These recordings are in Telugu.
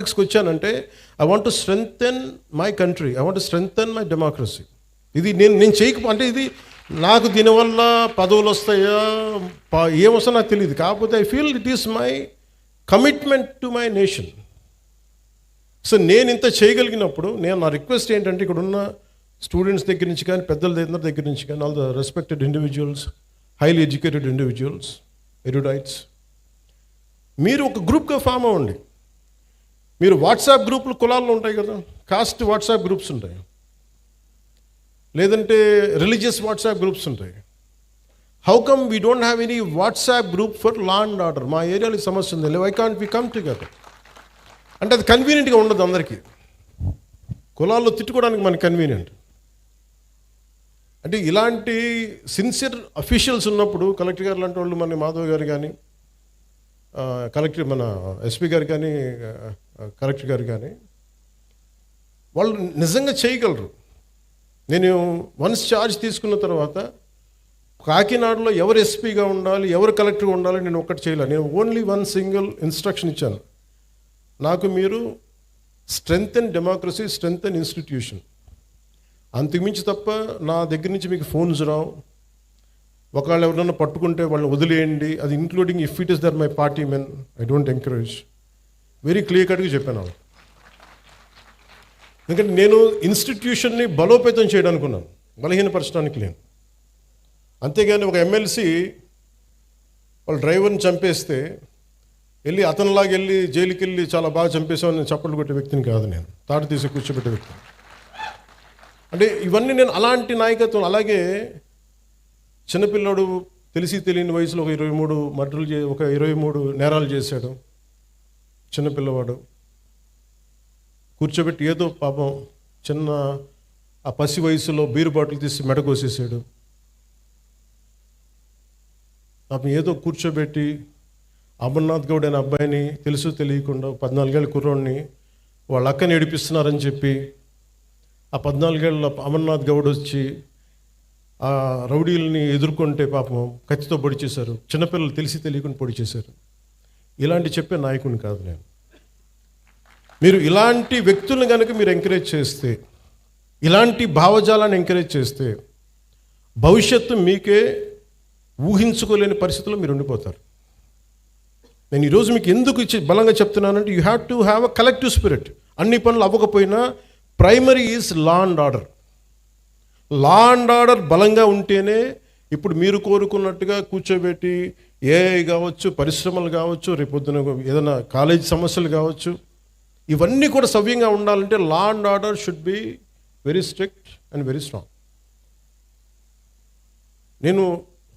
పాలిటిక్స్కి వచ్చానంటే I want to strengthen my country, I want to strengthen my democracy. ఇది నేను అంటే ఇది నాకు దీనివల్ల పదవులు వస్తాయా ఏమొస్తా నాకు తెలియదు. కాకపోతే I feel it is my commitment to my nation. So నేను ఇంత చేయగలిగినప్పుడు నా రిక్వెస్ట్ ఏంటంటే ఇక్కడ ఉన్న స్టూడెంట్స్ దగ్గర నుంచి కానీ పెద్దల దగ్గర నుంచి కానీ all the respected individuals, highly educated individuals, erudites, మీరు ఒక గ్రూప్గా ఫామ్ అవ్వండి. మీరు వాట్సాప్ గ్రూపులు కులాల్లో ఉంటాయి కదా, కాస్ట్ వాట్సాప్ గ్రూప్స్ ఉంటాయి, లేదంటే రిలీజియస్ వాట్సాప్ గ్రూప్స్ ఉంటాయి. How come we don't have any WhatsApp group for law and order? మా ఏరియాలో సమస్య ఉంది, why can't we come together? అంటే అది కన్వీనియంట్గా ఉండదు అందరికీ. కులాల్లో తిట్టుకోవడానికి మనకి కన్వీనియంట్. అంటే ఇలాంటి సిన్సియర్ అఫీషియల్స్ ఉన్నప్పుడు కలెక్టర్ గారు లాంటి వాళ్ళు, మన మాధవ్ గారు కానీ, కలెక్టర్ మన ఎస్పీ గారు కానీ, కలెక్టర్ గారు కానీ, వాళ్ళు నిజంగా చేయగలరు. నేను వన్స్ ఛార్జ్ తీసుకున్న తర్వాత కాకినాడలో ఎవరు ఎస్పీగా ఉండాలి, ఎవరు కలెక్టర్గా ఉండాలి నేను ఒక్కటి చేయలేదు. నేను ఓన్లీ వన్ సింగిల్ ఇన్స్ట్రక్షన్ ఇచ్చాను, నాకు మీరు స్ట్రెంగ్తెన్ డెమోక్రసీ, స్ట్రెంగ్తెన్ ఇన్స్టిట్యూషన్, అంతకుమించి తప్ప నా దగ్గర నుంచి మీకు ఫోన్స్ రావు. ఒకవేళ ఎవరైనా పట్టుకుంటే వాళ్ళని వదిలేయండి, అది including if it is there my party men, I don't encourage. Very clear కట్గా చెప్పాను. ఎందుకంటే నేను ఇన్స్టిట్యూషన్ని బలోపేతం చేయడానికి ఉన్నాను, బలహీనపరచడానికి లేను. అంతేగాని ఒక ఎమ్మెల్సీ వాళ్ళ డ్రైవర్ని చంపేస్తే వెళ్ళి అతనిలాగా వెళ్ళి జైలుకి వెళ్ళి చాలా బాగా చంపేసామని చప్పట్లు కొట్టే వ్యక్తిని కాదు నేను, తాడు తీసి కూర్చోబెట్టే వ్యక్తిని. అంటే ఇవన్నీ నేను అలాంటి నాయకత్వం. అలాగే చిన్నపిల్లాడు తెలిసి తెలియని వయసులో ఒక 23 మర్డర్లు ఒక 23 నేరాలు చేశాడు చిన్నపిల్లవాడు. కూర్చోబెట్టి ఏదో పాపం చిన్న ఆ పసి వయసులో బీరు బాటిల్ తీసి మెడకోసేసాడు. పాపం ఏదో కూర్చోబెట్టి అమర్నాథ్ గౌడ్ అనే అబ్బాయిని తెలుసు తెలియకుండా 14 ఏళ్ళ కుర్రోడిని వాళ్ళ అక్కని ఏడిపిస్తున్నారని చెప్పి ఆ 14 ఏళ్ళ అమర్నాథ్ గౌడ్ వచ్చి ఆ రౌడీలని ఎదుర్కొంటే పాపం కత్తితో పొడి చేశారు. చిన్నపిల్లలు తెలిసి తెలియకుండా పొడి చేశారు. ఇలాంటి చెప్పే నాయకుడిని కాదు నేను. మీరు ఇలాంటి వ్యక్తులను కనుక మీరు ఎంకరేజ్ చేస్తే, ఇలాంటి భావజాలాన్ని ఎంకరేజ్ చేస్తే భవిష్యత్తు మీకే ఊహించుకోలేని పరిస్థితుల్లో మీరు ఉండిపోతారు. నేను ఈరోజు మీకు ఎందుకు బలంగా చెప్తున్నానంటే you have to have a collective spirit. అన్ని పనులు అవ్వకపోయినా primary is law and order. Law and order బలంగా ఉంటేనే ఇప్పుడు మీరు కోరుకున్నట్టుగా కూర్చోబెట్టి ఏఐ కావచ్చు, పరిశ్రమలు కావచ్చు, రేపొద్దున ఏదైనా కాలేజ్ సమస్యలు కావచ్చు, ఇవన్నీ కూడా సవ్యంగా ఉండాలంటే లా and order should be very strict and very strong. నేను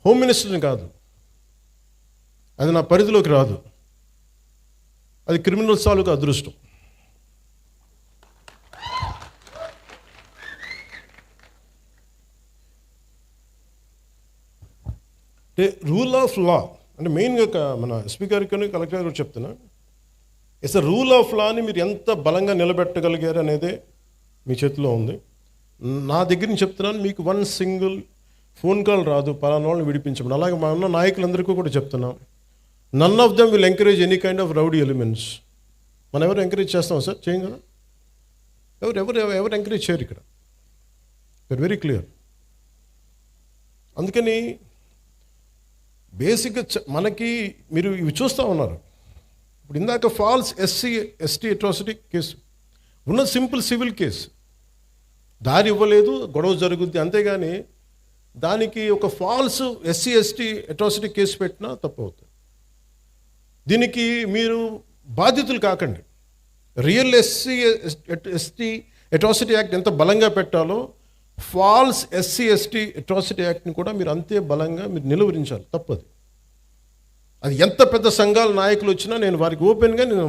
హోమ్ మినిస్టర్ని కాదు, అది నా పరిధిలోకి రాదు, అది క్రిమినల్స్ తాలూకు అదృష్టం. అంటే రూల్ ఆఫ్ లా అంటే మెయిన్గా మన ఎస్పీ గారికి కలెక్టర్ గారికి చెప్తున్నా, ఇట్స్ అ రూల్ ఆఫ్ లాని మీరు ఎంత బలంగా నిలబెట్టగలిగారు అనేదే మీ చేతిలో ఉంది. నా దగ్గర నుంచి చెప్తున్నాను, మీకు వన్ సింగిల్ ఫోన్ కాల్ రాదు పలానా వాళ్ళని విడిపించమని. అలాగే మా ఉన్న నాయకులందరికీ కూడా చెప్తున్నాం, none of them will encourage any kind of rowdy elements. మనం ఎవరు ఎంకరేజ్ చేస్తాం సార్? చేయం కదా. ఎవరు ఎంకరేజ్ చేయరు ఇక్కడ. That very clear. అందుకని బేసిక్గా మనకి మీరు ఇవి చూస్తూ ఉన్నారు. ఇప్పుడు ఇందాక ఫాల్స్ ఎస్సీ అట్రాసిటీ కేసు ఉన్న సింపుల్ సివిల్ కేసు, దారి ఇవ్వలేదు, గొడవ జరుగుద్ది, అంతేగాని దానికి ఒక ఫాల్స్ ఎస్సీ అట్రాసిటీ కేసు పెట్టినా తప్పు అవుతుంది. దీనికి మీరు బాధితులు కాకండి. రియల్ ఎస్సీ అట్రాసిటీ యాక్ట్ ఎంత బలంగా పెట్టాలో ఫాల్స్ ఎస్సీ అట్రాసిటీ యాక్ట్ని కూడా మీరు అంతే బలంగా మీరు నిలువరించాలి. తప్పది. అది ఎంత పెద్ద సంఘాల నాయకులు వచ్చినా నేను వారికి ఓపెన్గా నేను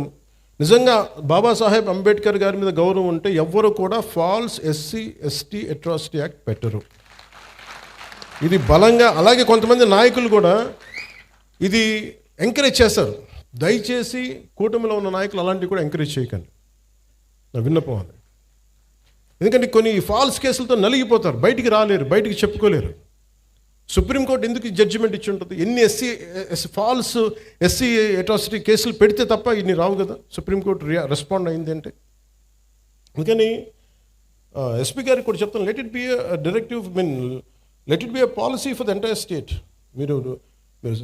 నిజంగా బాబాసాహెబ్ అంబేద్కర్ గారి మీద గౌరవం ఉంటే ఎవ్వరు కూడా ఫాల్స్ ఎస్సీ అట్రాసిటీ యాక్ట్ పెట్టరు. ఇది బలంగా. అలాగే కొంతమంది నాయకులు కూడా ఇది ఎంకరేజ్ చేస్తారు. దయచేసి కూటమిలో ఉన్న నాయకులు అలాంటివి కూడా ఎంకరేజ్ చేయకండి, నా విన్నపం అది. ఎందుకంటే కొన్ని ఫాల్స్ కేసులతో నలిగిపోతారు, బయటికి రాలేరు, బయటికి చెప్పుకోలేరు. సుప్రీంకోర్టు ఎందుకు జడ్జిమెంట్ ఇచ్చి ఉంటుంది? ఎన్ని ఫాల్స్ ఎస్సీ అట్రాసిటీ కేసులు పెడితే తప్ప ఇన్ని రావు కదా. సుప్రీంకోర్టు రెస్పాండ్ అయింది అంటే. అందుకని ఎస్పీ గారికి కూడా చెప్తాను, let it be directive, let it be policy for the entire state. మీరు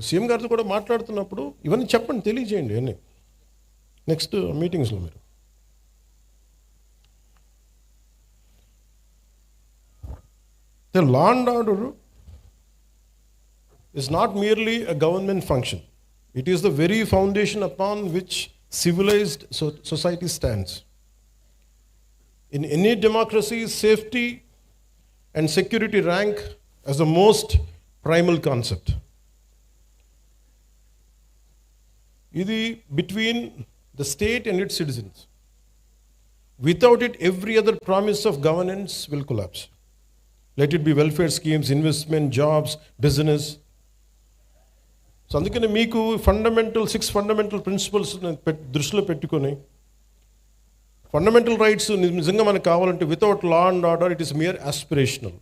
సీఎం గారితో కూడా మాట్లాడుతున్నప్పుడు ఇవన్నీ చెప్పండి, తెలియజేయండి అన్నీ నెక్స్ట్ మీటింగ్స్లో. మీరు the law and order is not merely a government function. It is the very foundation upon which civilized society stands. In any democracy, safety and security rank as the most primal concept. Idi between the state and its citizens. Without it, every other promise of governance will collapse. Let it be welfare schemes, investment, jobs, business. So అందుకని మీకు 6 ఫండమెంటల్ ప్రిన్సిపల్స్ దృష్టిలో పెట్టుకొని, ఫండమెంటల్ రైట్స్ నిజంగా మనకు కావాలంటే without law and order it is mere aspirational.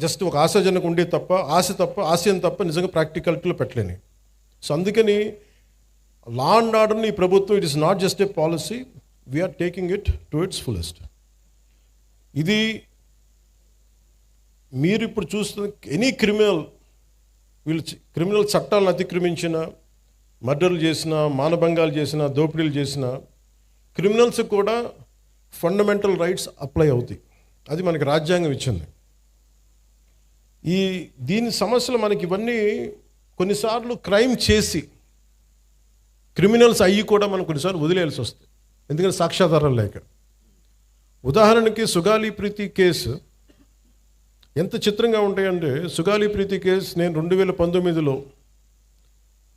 Just ఒక ఆశాజనకు ఉండే తప్ప, ఆశయం తప్ప నిజంగా ప్రాక్టికాలిటీలో పెట్టలేని. సో అందుకని లా అండ్ ఆర్డర్ని ఈ ప్రభుత్వం, it is not just a policy, we are taking it to its fullest. ఇది మీరు ఇప్పుడు చూస్తున్న ఎనీ క్రిమినల్ చట్టాలను అతిక్రమించిన, మర్డర్లు చేసిన, మానభంగాలు చేసిన, దోపిడీలు చేసిన క్రిమినల్స్ కూడా ఫండమెంటల్ రైట్స్ అప్లై అవుతాయి. అది మనకి రాజ్యాంగం ఇచ్చింది. దీని సమస్యలు మనకి ఇవన్నీ కొన్నిసార్లు క్రైమ్ చేసి క్రిమినల్స్ అయ్యి కూడా మనం కొన్నిసార్లు వదిలేయాల్సి వస్తుంది, ఎందుకంటే సాక్ష్యాధారాలు లేక. ఉదాహరణకి సుగాలి ప్రీతి కేసు ఎంత చిత్రంగా ఉంటాయంటే, సుగాలి ప్రీతి కేసు నేను 2019లో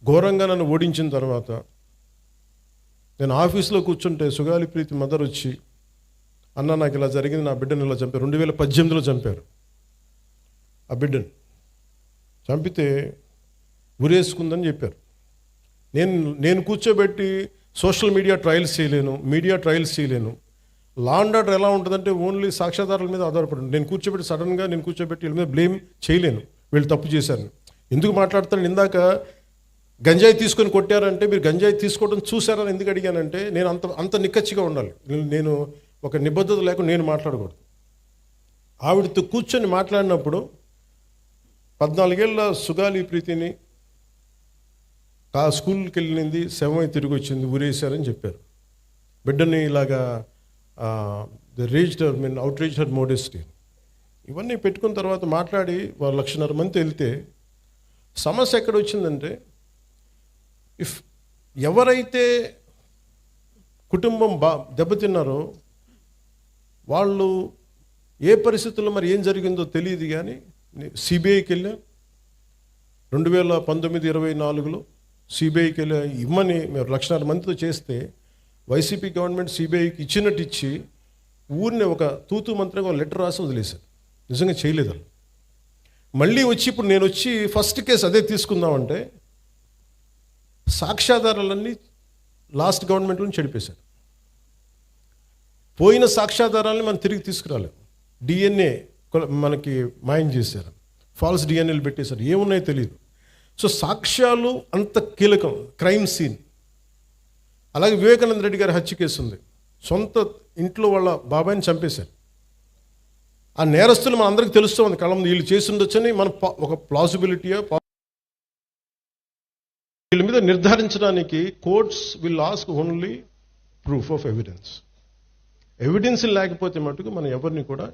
ఘోరంగా నన్ను ఓడించిన తర్వాత నేను ఆఫీస్లో కూర్చుంటే సుగాలి ప్రీతి మదర్ వచ్చి, అన్న నాకు ఇలా జరిగింది, నా బిడ్డను ఇలా చంపారు. 2018లో చంపారు ఆ బిడ్డను. చంపితే ఉరేసుకుందని చెప్పారు. నేను కూర్చోబెట్టి సోషల్ మీడియా ట్రయల్స్ చేయలేను. లా అండ్ ఆర్డర్ ఎలా ఉంటుందంటే ఓన్లీ సాక్ష్యాధారాల మీద ఆధారపడి, నేను కూర్చోబెట్టి వీళ్ళ మీద బ్లేమ్ చేయలేను, వీళ్ళు తప్పు చేశారు. ఎందుకు మాట్లాడతాను? ఇందాక గంజాయి తీసుకొని కొట్టారంటే మీరు గంజాయి తీసుకోవడం చూసారని ఎందుకు అడిగానంటే, నేను అంత నిక్కచ్చిగా ఉండాలి. నేను ఒక నిబద్ధత లేకుండా నేను మాట్లాడకూడదు. ఆవిడతో కూర్చొని మాట్లాడినప్పుడు 14 ఏళ్ళ సుగాలి ప్రీతిని స్కూల్కి వెళ్ళింది, శవమై తిరిగి వచ్చింది, ఊరేశారని చెప్పారు. బిడ్డని ఇలాగా outraged her modesty. ఇవన్నీ పెట్టుకున్న తర్వాత మాట్లాడి వాళ్ళు 1,50,000 మంది వెళ్తే సమస్య ఎక్కడ వచ్చిందంటే, ఎవరైతే కుటుంబం దెబ్బతిన్నారో వాళ్ళు ఏ పరిస్థితుల్లో మరి ఏం జరిగిందో తెలియదు, కానీ సిబిఐకి వెళ్ళా 2019-24లో సిబిఐకి వెళ్ళా ఇమ్మని మేము 1,00,000 మందితో చేస్తే వైసీపీ గవర్నమెంట్ సిబిఐకి ఇచ్చినట్టు ఇచ్చి ఊరిని ఒక తూతూ మంత్రంగా లెటర్ రాసి వదిలేశారు. నిజంగా చేయలేదు. మళ్ళీ వచ్చి ఇప్పుడు నేను వచ్చి ఫస్ట్ కేసు అదే తీసుకుందామంటే సాక్ష్యాధారాలన్నీ లాస్ట్ గవర్నమెంట్ నుంచి చెడిపేశారు. పోయిన సాక్ష్యాధారాలని మనం తిరిగి తీసుకురాలేం. డిఎన్ఏ మనకి మాయం చేశారు, ఫాల్స్ డిఎన్ఏలు పెట్టేశారు, ఏమున్నాయో తెలియదు. సో సాక్ష్యాలు అంత కీలకం. Crime scene. అలాగే వివేకానంద రెడ్డి గారి హత్య కేసు ఉంది. సొంత ఇంట్లో వాళ్ళ బాబాయిని చంపేశారు. ఆ నేరస్తులు మన అందరికీ తెలుస్తూ ఉంది, కళ్ళ ముందు వీళ్ళు చేసి ఉండొచ్చని మన ఒక ప్లాసిబిలిటీయా వీళ్ళ మీద నిర్ధారించడానికి courts will ask only proof of evidence. Evidence లేకపోతే మటుకు మనం ఎవరిని కూడా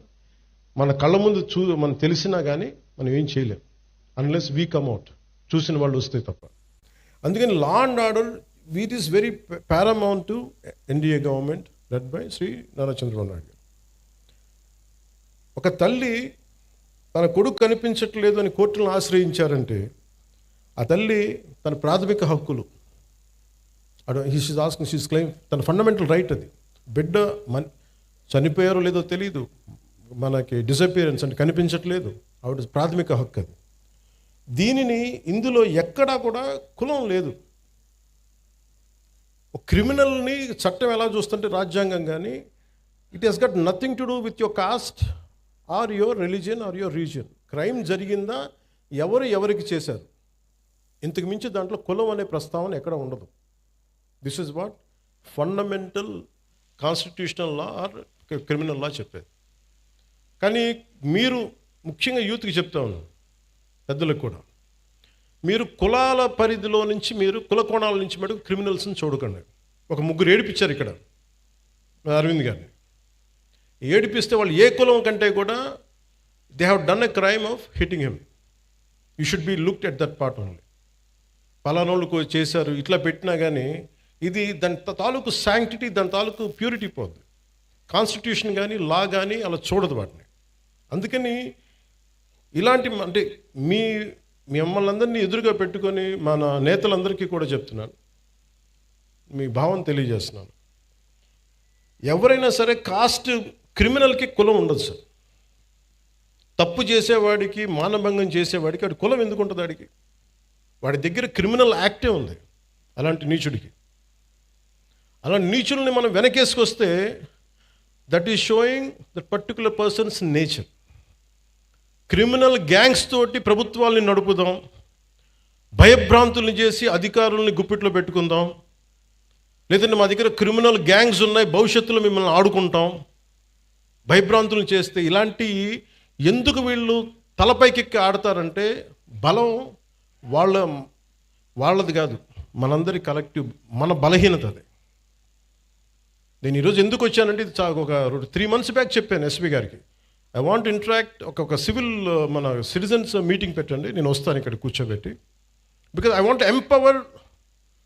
మన కళ్ళ ముందు మనం తెలిసినా కానీ మనం ఏం చేయలేం, అన్లెస్ వీ కమ్అట్, చూసిన వాళ్ళు వస్తే తప్ప. అందుకని law and order it is very paramount to NDA government led by Shri Nara Chandrababu Naidu garu. ఒక తల్లి తన కొడుకు కనిపించట్లేదు అని కోర్టులను ఆశ్రయించారంటే ఆ తల్లి తన ప్రాథమిక హక్కులు షీస్ క్లెయిమ్, తన ఫండమెంటల్ రైట్ అది. బిడ్డ చనిపోయారో లేదో తెలియదు, మనకి డిసపియరెన్స్ అంటే కనిపించట్లేదు, ఆవిడ ప్రాథమిక హక్కు అది. దీనిని ఇందులో ఎక్కడా కూడా కులం లేదు. క్రిమినల్ని చట్టం ఎలా చూస్తుంటే రాజ్యాంగం కానీ, it has got nothing to do with your caste or your religion or your region. Crime జరిగిందా, ఎవరికి చేశారు, ఇంతకు మించి దాంట్లో కులం అనే ప్రస్తావన ఎక్కడ ఉండదు. This is what fundamental constitutional law or criminal law చెప్పేది. కానీ మీరు ముఖ్యంగా యూత్కి చెప్తా ఉన్నాను, పెద్దలకు కూడా, మీరు కులాల పరిధిలో నుంచి, మీరు కుల కోణాల నుంచి మటుకు క్రిమినల్స్ని చూడకండి. ఒక ముగ్గురు ఏడిపించారు ఇక్కడ అరవింద్ గారిని. ఏడిపిస్తే వాళ్ళు ఏ కులం కంటే కూడా they have done a crime of hitting him. You should be looked at that part only. పలానోళ్ళు చేశారు ఇట్లా పెట్టినా కానీ ఇది దాని తాలూకు శాంక్టిటీ, దాని తాలూకు ప్యూరిటీ పోద్ది. కాన్స్టిట్యూషన్ కానీ లా కానీ అలా చూడదు వాటిని. అందుకని ఇలాంటి అంటే మిమ్మల్ని అందరినీ ఎదురుగా పెట్టుకొని మన నేతలందరికీ కూడా చెప్తున్నాను, మీ భావం తెలియజేస్తున్నాను. ఎవరైనా సరే కాస్ట్ క్రిమినల్కి కులం ఉండదు సార్. తప్పు చేసేవాడికి, మానభంగం చేసేవాడికి వాడి కులం ఎందుకు ఉంటుంది? వాడి దగ్గర క్రిమినల్ యాక్టే ఉంది. అలాంటి నీచుడికి, అలాంటి నీచుల్ని మనం వెనకేసుకొస్తే that is showing that particular person's nature. Criminal gangs తోటి ప్రభుత్వాల్ని నడుపుదాం, భయభ్రాంతుల్ని చేసి అధికారుల్ని గుప్పిట్లో పెట్టుకుందాం, లేదంటే మా దగ్గర క్రిమినల్ గ్యాంగ్స్ ఉన్నాయి, భవిష్యత్తులో మిమ్మల్ని ఆడుకుంటాం, భయభ్రాంతులను చేస్తే ఇలాంటి ఎందుకు వీళ్ళు తలపైకెక్కి ఆడతారంటే బలం వాళ్ళది కాదు, మనందరి కలెక్టివ్, మన బలహీనత అది. నేను ఈరోజు ఎందుకు వచ్చానంటే ఇది ఒక 3 months బ్యాక్ చెప్పాను ఎస్పీ గారికి, ఐ వాంట్ ఇంటరాక్ట్, ఒక సివిల్ మన సిటిజన్స్ మీటింగ్ పెట్టండి, నేను వస్తాను ఇక్కడ కూర్చోబెట్టి, because I want empower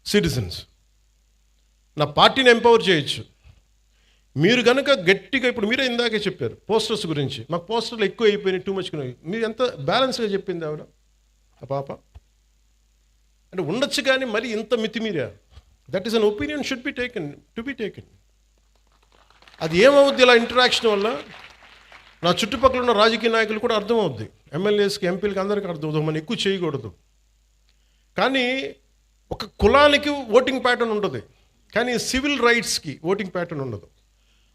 citizens. నా పార్టీని ఎంపవర్ చేయొచ్చు. మీరు కనుక గట్టిగా, ఇప్పుడు మీరే ఇందాకే చెప్పారు పోస్టర్స్ గురించి, మాకు పోస్టర్లు ఎక్కువ అయిపోయినాయి, టూ మచ్. మీరు ఎంత బ్యాలెన్స్గా చెప్పింది ఆవిడ, ఆ పాప. అంటే ఉండొచ్చు కానీ మరి ఇంత మితిమీరా, that is an opinion should be taken, to be taken. అది ఏమవుద్ది ఇలా ఇంటరాక్షన్ వల్ల? నా చుట్టుపక్కల ఉన్న రాజకీయ నాయకులు కూడా అర్థమవుద్ది, ఎమ్మెల్యేస్కి, ఎంపీలకి, అందరికీ అర్థమవుతుంది, మనం ఎక్కువ చేయకూడదు. కానీ ఒక కులానికి ఓటింగ్ ప్యాటర్న్ ఉంటుంది, కానీ సివిల్ రైట్స్కి ఓటింగ్ ప్యాటర్న్ ఉండదు.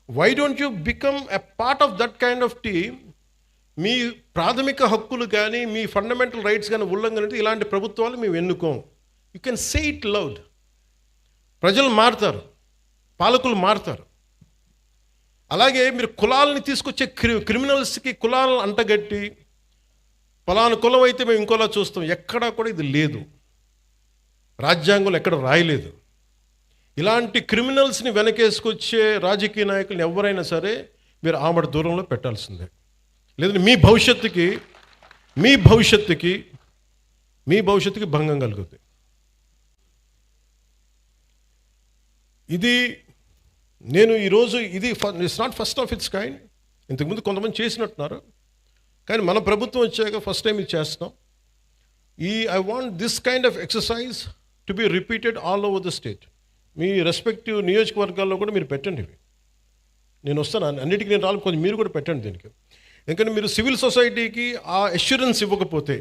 Why don't you become a part of that kind of team? మీ ప్రాథమిక హక్కులు కానీ, మీ ఫండమెంటల్ రైట్స్ కానీ ఉల్లంఘన అంటే ఇలాంటి ప్రభుత్వాలు మేము ఎన్నుకోం. You can say it loud. ప్రజలు మారుతారు, పాలకులు మారుతారు. అలాగే మీరు కులాలని తీసుకొచ్చే క్రిమినల్స్కి కులాలను అంటగట్టి పలానా కులం అయితే మేము ఇంకోలా చూస్తాం, ఎక్కడా కూడా ఇది లేదు, రాజ్యాంగంలో ఎక్కడ రాయలేదు. ఇలాంటి క్రిమినల్స్ని వెనకేసుకొచ్చే రాజకీయ నాయకులను ఎవరైనా సరే మీరు ఆమడ దూరంలో పెట్టాల్సిందే, లేదంటే మీ భవిష్యత్తుకి భంగం కలుగుతుంది. ఇది నేను ఈరోజు ఇది it's not first of it's kind. ఇంతకుముందు కొంతమంది చేసినట్టున్నారు, కానీ మన ప్రభుత్వం వచ్చాక ఫస్ట్ టైం ఇది చేస్తాం. I want this kind of exercise to be repeated all over the state. Me respective నియోజకవర్గాల్లో కూడా మీరు పెట్టండి ఇవి. నేను వస్తాను, అన్నిటికీ నేను రాను, కొంచెం మీరు కూడా పెట్టండి దీనికి. ఎందుకంటే మీరు సివిల్ సొసైటీకి ఆ అష్యూరెన్స్ ఇవ్వకపోతే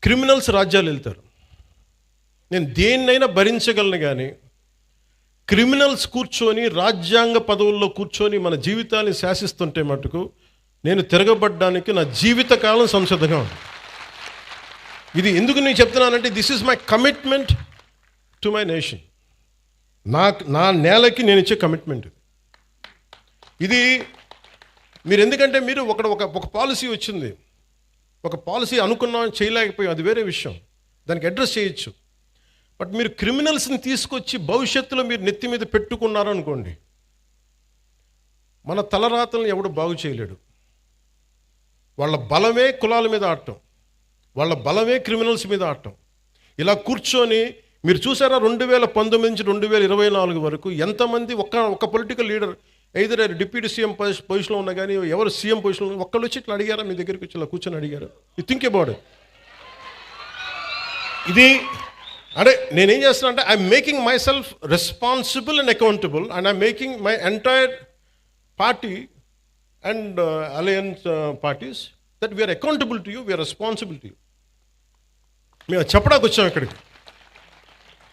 క్రిమినల్స్ రాజ్యాలు వెళ్తారు. నేను దేన్నైనా భరించగలను, కానీ క్రిమినల్స్ కూర్చొని రాజ్యాంగ పదవుల్లో కూర్చొని మన జీవితాన్ని శాసిస్తుంటే మటుకు నేను తిరగబడ్డానికి నా జీవితకాలం సంసిద్ధంగా ఉంది. ఇది ఎందుకు నేను చెప్తున్నానంటే this is my commitment to my nation. నా నేలకి నేను ఇచ్చే కమిట్మెంట్ ఇది. మీరు ఎందుకంటే మీరు ఒక పాలసీ వచ్చింది, ఒక పాలసీ అనుకున్నాం, చేయలేకపోయాం, అది వేరే విషయం, దానికి అడ్రస్ చేయొచ్చు. బట్ మీరు క్రిమినల్స్ని తీసుకొచ్చి భవిష్యత్తులో మీరు నెత్తి మీద పెట్టుకున్నారనుకోండి, మన తలరాతలను ఎవడు బాగు చేయలేడు. వాళ్ళ బలమే కులాల మీద ఆడటం, వాళ్ళ బలమే క్రిమినల్స్ మీద ఆడటం. ఇలా కూర్చొని మీరు చూసారా 2019 నుంచి 2024 వరకు ఎంతమంది ఒక political leader either deputy CM పొజిషన్లో ఉన్నా కానీ, ఎవరు సీఎం పొజిషన్లో ఒక్కళ్ళు వచ్చి ఇట్లా అడిగారా, మీ దగ్గరికి వచ్చి ఇలా కూర్చొని అడిగారు? You think about it. ఇది అంటే నేనేం చేస్తున్నా అంటే I'm making myself responsible and accountable, and I'm making my entire party and alliance parties that we are accountable to you, we are responsible to you. మేము చెప్పడానికి వచ్చాం ఇక్కడికి.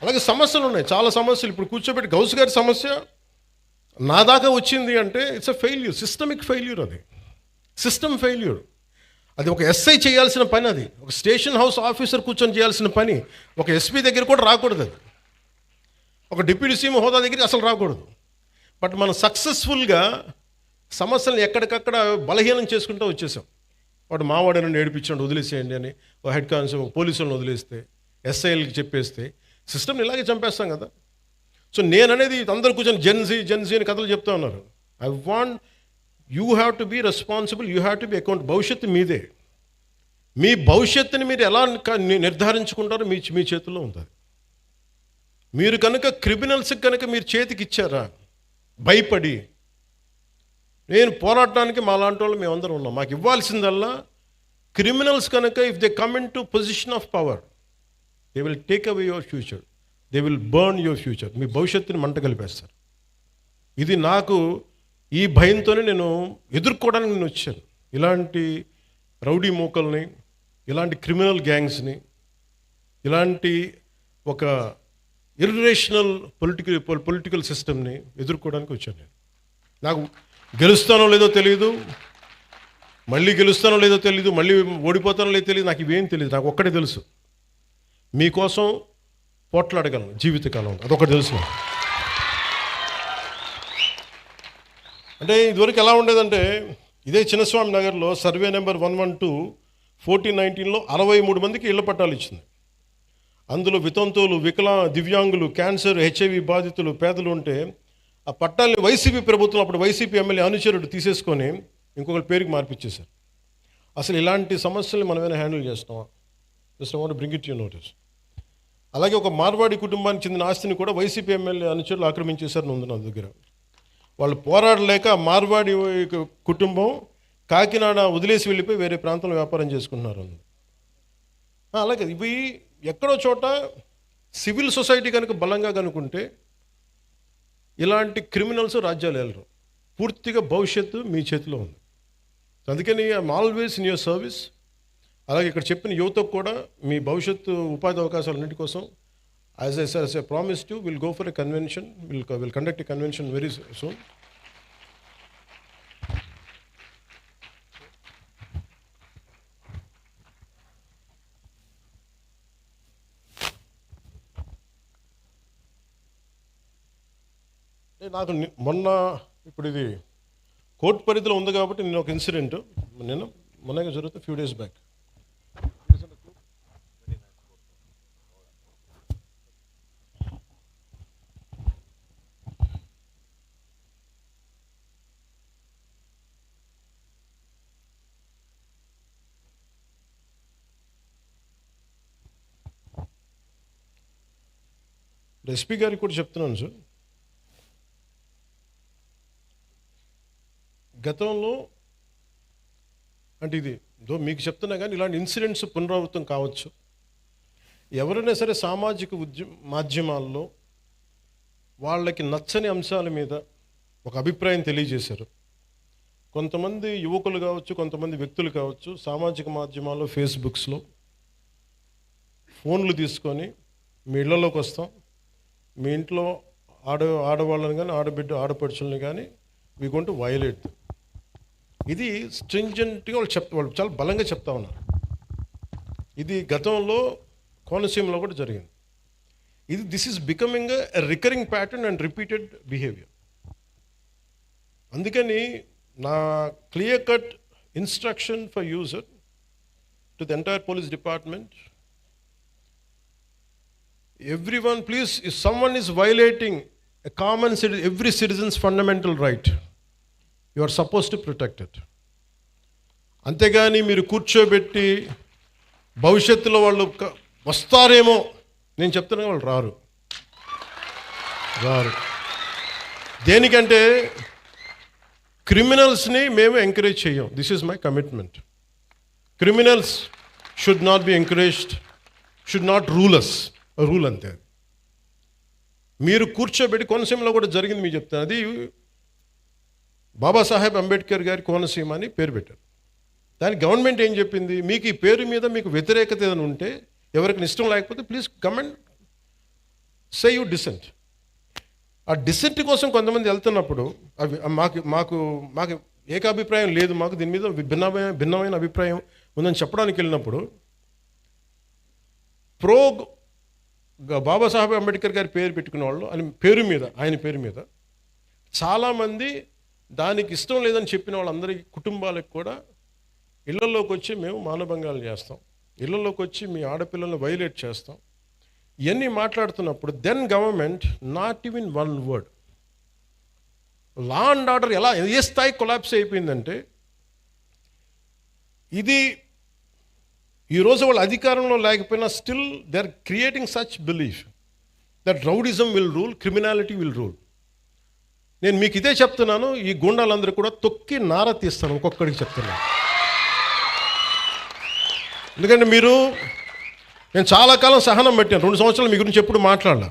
అలాగే సమస్యలు ఉన్నాయి, చాలా సమస్యలు. ఇప్పుడు కూర్చోబెట్టి గౌస్ గారి సమస్య నా దాకా వచ్చింది అంటే it's a failure, systemic failure. అది సిస్టమ్ ఫెయిల్యూర్. అది ఒక ఎస్ఐ చేయాల్సిన పని, అది ఒక స్టేషన్ హౌస్ ఆఫీసర్ కూర్చొని చేయాల్సిన పని. ఒక ఎస్పీ దగ్గర కూడా రాకూడదు, అది ఒక డిప్యూటీ సీఎం హోదా దగ్గరికి అసలు రాకూడదు. బట్ మనం సక్సెస్ఫుల్గా సమస్యలను ఎక్కడికక్కడ బలహీనం చేసుకుంటూ వచ్చేసాం. వాడు మావాడని ఏడిపించండి, వదిలేసేయండి అని ఒక హెడ్ కానిస్టేబుల్ పోలీసులను వదిలేస్తే, ఎస్ఐలకి చెప్పేస్తే సిస్టమ్ని ఇలాగే చంపేస్తాం కదా. సో నేననేది అందరూ కూర్చొని జెన్జీ అని కథలు చెప్తా ఉన్నారు. I want you have to be responsible, you have to be account. భవిష్యత్తు మీదే. మీ భవిష్యత్తుని మీరు ఎలా నిర్ధారించుకుంటారో మీ చేతుల్లో ఉంటుంది. మీరు కనుక క్రిమినల్స్కి కనుక మీరు చేతికి ఇచ్చారా భయపడి, నేను పోరాడటానికి మా లాంటి వాళ్ళు మేమందరం ఉన్నాం. మాకు ఇవ్వాల్సిందల్లా క్రిమినల్స్ కనుక if they come in to position of power, they will take away your future, they will burn your future. మీ భవిష్యత్తుని మంట కలిపేస్తారు. ఇది నాకు ఈ భయంతోనే నేను ఎదుర్కోవడానికి నేను వచ్చాను. ఇలాంటి రౌడీ మూకల్ని, ఇలాంటి క్రిమినల్ గ్యాంగ్స్ని, ఇలాంటి ఒక ఇర్రేషనల్ పొలిటికల్ సిస్టమ్ని ఎదుర్కోవడానికి వచ్చాను నేను. నాకు గెలుస్తానో లేదో తెలియదు, మళ్ళీ గెలుస్తానో లేదో తెలియదు, మళ్ళీ ఓడిపోతానో లేదో తెలియదు, నాకు ఇవేం తెలియదు. నాకు ఒక్కటే తెలుసు, మీకోసం పోట్లాడగలను జీవితకాలం, అదొకటి తెలుసు. అంటే ఇదివరకు ఎలా ఉండేదంటే, ఇదే చిన్నస్వామి నగర్లో సర్వే నెంబర్ 112 1419లో 63 మందికి ఇళ్ల పట్టాలు ఇచ్చింది. అందులో వితంతువులు, దివ్యాంగులు, క్యాన్సర్, హెచ్ఐవి బాధితులు, పేదలు ఉంటే ఆ పట్టాలని వైసీపీ ప్రభుత్వం, అప్పుడు వైసీపీ ఎమ్మెల్యే అనుచరుడు తీసేసుకొని ఇంకొకరి పేరుకి మార్పిచ్చేశారు. అసలు ఇలాంటి సమస్యల్ని మనమేనా హ్యాండిల్ చేస్తామా? Just I want to bring it to your notice. అలాగే ఒక మార్వాడి కుటుంబానికి చెందిన ఆస్తిని కూడా వైసీపీ ఎమ్మెల్యే అనుచరులు ఆక్రమించేశారని ఉంది నా దగ్గర. వాళ్ళు పోరాడలేక మార్వాడి కుటుంబం కాకినాడ వదిలేసి వెళ్ళిపోయి వేరే ప్రాంతంలో వ్యాపారం చేసుకుంటున్నారు. అలాగే ఇవి ఎక్కడో చోట సివిల్ సొసైటీ కనుక బలంగా కనుకుంటే ఇలాంటి క్రిమినల్స్ రాజ్యాలు వెళ్ళరు. పూర్తిగా భవిష్యత్తు మీ చేతిలో ఉంది. అందుకని I'm always in your service. అలాగే ఇక్కడ చెప్పిన యువతకు కూడా మీ భవిష్యత్తు ఉపాధి అవకాశాలన్నింటి కోసం as I promised you, will go for a convention, will conduct a convention very soon. నాకు మొన్న ఇప్పుడు ఇది కోర్టు పరిధిలో ఉంది కాబట్టి నేను ఒక ఇన్సిడెంట్ మొన్నగా జరుగుతుంది ఫ్యూ డేస్ బ్యాక్. ఎస్పీ గారికి కూడా చెప్తున్నాను సార్, గతంలో అంటే ఇది మీకు చెప్తున్నా కానీ ఇలాంటి ఇన్సిడెంట్స్ పునరావృతం కావచ్చు. ఎవరైనా సరే సామాజిక మాధ్యమాల్లో వాళ్ళకి నచ్చని అంశాల మీద ఒక అభిప్రాయం తెలియజేశారు. కొంతమంది యువకులు కావచ్చు, కొంతమంది వ్యక్తులు కావచ్చు, సామాజిక మాధ్యమాల్లో ఫేస్బుక్స్లో ఫోన్లు తీసుకొని మీ ఇళ్లలోకి వస్తాం, మీ ఇంట్లో ఆడవాళ్ళని కానీ ఆడపడుచుల్ని కానీ వీ గోయింగ్ టు వయలేట్. ఇది స్ట్రింజెంట్గా వాళ్ళు చాలా బలంగా చెప్తా ఉన్నారు. ఇది గతంలో కోనసీమలో కూడా జరిగింది. This is becoming a recurring pattern and repeated behaviour. అందుకని నా clear cut instruction for user to the entire police department, everyone please, if someone is violating a common every citizen's fundamental right, you are supposed to protect it. అంతేగాని మీరు కూర్చోబెట్టి భవిష్యత్తులో వాళ్ళు వస్తారేమో, నేను చెప్తున్నా వాళ్ళు రారు. దేనికంటే క్రిమినల్స్ని మేము ఎంకరేజ్ చేయం. This is my commitment. Criminals should not be encouraged, should not rule అంతే. మీరు కూర్చోబెట్టి, కోనసీమలో కూడా జరిగింది మీకు చెప్తాను. అది బాబాసాహెబ్ అంబేద్కర్ గారి కోనసీమ అని పేరు పెట్టారు. దానికి గవర్నమెంట్ ఏం చెప్పింది, మీకు ఈ పేరు మీద మీకు వ్యతిరేకత ఏదైనా ఉంటే, ఎవరికి ఇష్టం లేకపోతే please come and say you dissent. ఆ డిసెంట్ కోసం కొంతమంది వెళ్తున్నప్పుడు అవి మాకు ఏకాభిప్రాయం లేదు, మాకు దీని మీద భిన్నమైన అభిప్రాయం ఉందని చెప్పడానికి వెళ్ళినప్పుడు బాబాసాహెబ్ అంబేద్కర్ గారి పేరు పెట్టుకునే వాళ్ళు ఆయన పేరు మీద చాలామంది దానికి ఇష్టం లేదని చెప్పిన వాళ్ళందరికీ కుటుంబాలకు కూడా ఇళ్లలోకి వచ్చి మేము మానభంగాలు చేస్తాం, ఇళ్లలోకి వచ్చి మీ ఆడపిల్లల్ని వైలేట్ చేస్తాం, ఇవన్నీ మాట్లాడుతున్నప్పుడు then government not even one word. Law and order ఏ స్థాయి కొలాప్స్ అయిపోయిందంటే, ఇది ఈరోజు వాళ్ళు అధికారంలో లేకపోయినా still they are creating such belief that rowdyism will rule, criminality will rule. నేను మీకు ఇదే చెప్తున్నాను, ఈ గూండాలందరూ కూడా తొక్కి నార తీస్తాను, ఒక్కొక్కడికి చెప్తున్నాను. ఎందుకంటే నేను చాలా కాలం సహనం పెట్టాను, 2 సంవత్సరాలు మీ గురించి ఎప్పుడు మాట్లాడలా.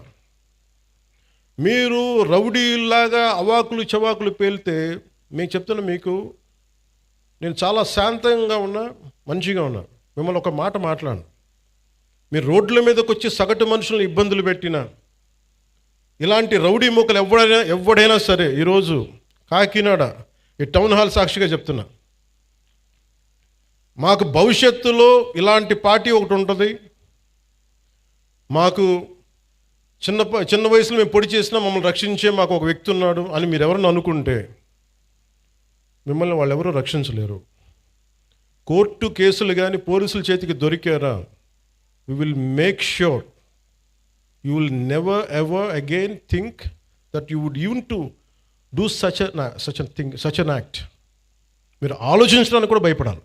మీరు రౌడీలాగా అవాకులు చవాకులు పేలితే మీకు చెప్తున్నా, నేను చాలా శాంతంగా ఉన్నా, మంచిగా ఉన్నా. మిమ్మల్ని ఒక మాట మాట్లాడను. మీరు రోడ్ల మీదకి వచ్చి సగటు మనుషులను ఇబ్బందులు పెట్టినా, ఇలాంటి రౌడీ మూకలు ఎవడైనా సరే, ఈరోజు కాకినాడ ఈ టౌన్ హాల్ సాక్షిగా చెప్తున్నా, మాకు భవిష్యత్తులో ఇలాంటి పార్టీ ఒకటి ఉంటుంది. మాకు చిన్న వయసులో మేము పొడి చేసినా మమ్మల్ని రక్షించే మాకు ఒక వ్యక్తి ఉన్నాడు అని మీరు ఎవరైనా అనుకుంటే మిమ్మల్ని వాళ్ళు ఎవరూ రక్షించలేరు. కోర్టు కేసులు కానీ పోలీసుల చేతికి దొరికారా, we will make sure you will never ever again think that you would even to do such an act. మీరు ఆలోచించడానికి కూడా భయపడాలి.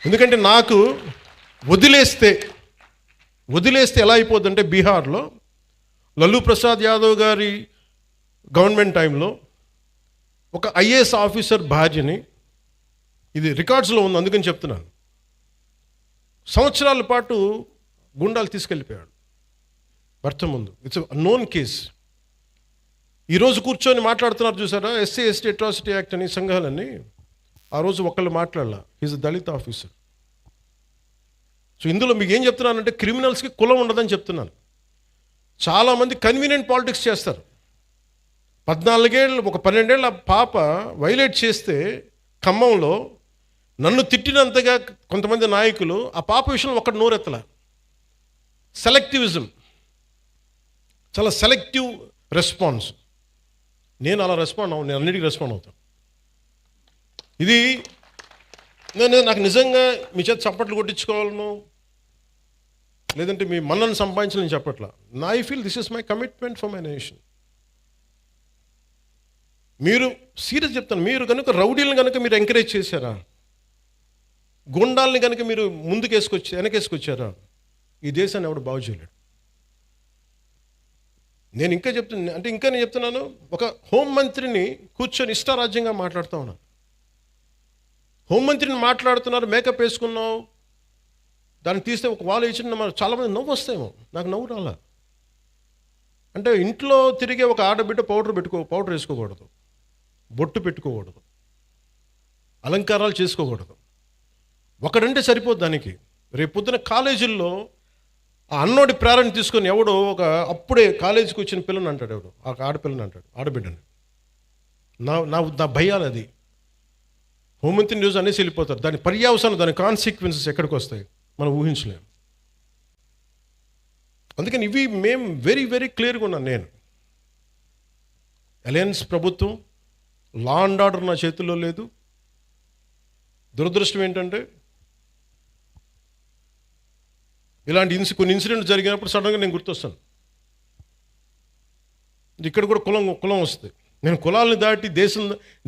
ఎందుకంటే నాకు వదిలేస్తే ఎలా అయిపోద్దంటే, బీహార్లో లల్లూ ప్రసాద్ యాదవ్ గారి గవర్నమెంట్ టైంలో ఒక ఐఏఎస్ ఆఫీసర్ భార్యని, ఇది రికార్డ్స్లో ఉంది అందుకని చెప్తున్నాను, సంవత్సరాల పాటు గుండాలు తీసుకెళ్ళిపోయాడు భర్త ముందు. It's known case. ఈరోజు కూర్చొని మాట్లాడుతున్నారు చూసారా, ఎస్సీ ఎస్టీ అట్రాసిటీ యాక్ట్ అని సంఘాలన్నీ, ఆ రోజు ఒకళ్ళు మాట్లాడాల, ఈజ్ దళిత ఆఫీసర్. సో ఇందులో మీకు ఏం చెప్తున్నానంటే, క్రిమినల్స్కి కులం ఉండదని చెప్తున్నాను. చాలామంది కన్వీనియంట్ పాలిటిక్స్ చేస్తారు. 14 ఏళ్ళు ఒక 12 ఏళ్ళ పాప వైలేట్ చేస్తే ఖమ్మంలో నన్ను తిట్టినంతగా కొంతమంది నాయకులు ఆ పాప విషయంలో ఒకటి నోరెత్తల. సెలెక్టివిజం, చాలా సెలెక్టివ్ రెస్పాన్స్. నేను అలా నేను అన్నిటికీ రెస్పాండ్ అవుతాను. ఇది నాకు నిజంగా మీ చేత చప్పట్లు కొట్టించుకోవాలను, లేదంటే మీ మన్నను సంపాదించాలని చెప్పట్లా. I feel this is my commitment for my nation. మీరు సీరియస్ చెప్తాను, మీరు కనుక రౌడీలను కనుక మీరు ఎంకరేజ్ చేశారా, గుండాలని కనుక మీరు వెనకేసుకొచ్చారా, ఈ దేశాన్ని ఎవడు బాగు చేయలేడు. నేను చెప్తున్నాను, ఒక హోంమంత్రిని కూర్చొని ఇష్టారాజ్యంగా మాట్లాడుతూ ఉన్నాను. హోంమంత్రిని మాట్లాడుతున్నారు, మేకప్ వేసుకున్నావు, దాన్ని తీస్తే ఒక వాళ్ళు ఇచ్చిన చాలామంది నవ్వు వస్తాయేమో, నాకు నవ్వు రాలా. అంటే ఇంట్లో తిరిగే ఒక ఆడబిడ్డ పౌడర్ వేసుకోకూడదు, బొట్టు పెట్టుకోకూడదు, అలంకారాలు చేసుకోకూడదు. ఒకడంటే సరిపోద్ది దానికి. రేపు పొద్దున కాలేజీల్లో ఆ అన్నోడి ప్రేరణ తీసుకొని ఎవడో అప్పుడే కాలేజీకి వచ్చిన పిల్లని అంటాడు, ఎవడు ఆ ఆడపిల్లని అంటాడు, ఆడబిడ్డని. నా భయాలు అది. హోంమంత్రి న్యూస్ అనేసి వెళ్ళిపోతారు. దాని పర్యావసానం, దాని కాన్సిక్వెన్సెస్ ఎక్కడికి వస్తాయి మనం ఊహించలేము. అందుకని మేము వెరీ వెరీ క్లియర్గా ఉన్నాను. నేను అలయన్స్ ప్రభుత్వం, లా అండ్ ఆర్డర్ నా చేతుల్లో లేదు. దురదృష్టం ఏంటంటే, ఇలాంటి కొన్ని ఇన్సిడెంట్ జరిగినప్పుడు సడన్గా నేను గుర్తొస్తాను. ఇక్కడ కూడా కులం వస్తుంది. నేను కులాలను దాటి